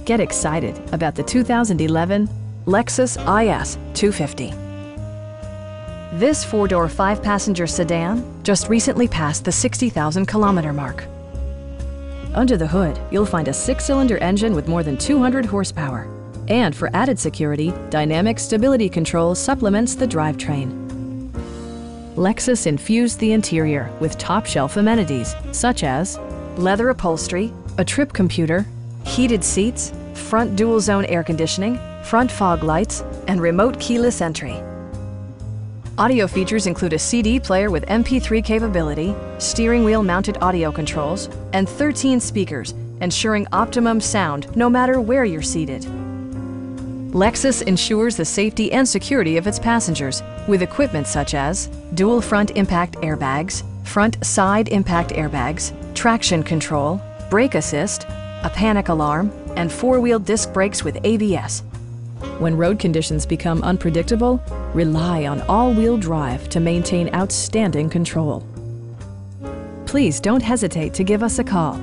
Get excited about the 2011 Lexus IS 250. This four-door, five-passenger sedan just recently passed the 60,000-kilometer mark. Under the hood, you'll find a six-cylinder engine with more than 200 horsepower. And for added security, dynamic stability control supplements the drivetrain. Lexus infused the interior with top-shelf amenities such as leather upholstery, a trip computer, heated seats, front dual-zone air conditioning, front fog lights, and remote keyless entry. Audio features include a CD player with MP3 capability, steering wheel mounted audio controls, and 13 speakers, ensuring optimum sound no matter where you're seated. Lexus ensures the safety and security of its passengers with equipment such as dual front impact airbags, front side impact airbags, traction control, brake assist, a panic alarm, and four-wheel disc brakes with ABS. When road conditions become unpredictable, rely on all-wheel drive to maintain outstanding control. Please don't hesitate to give us a call.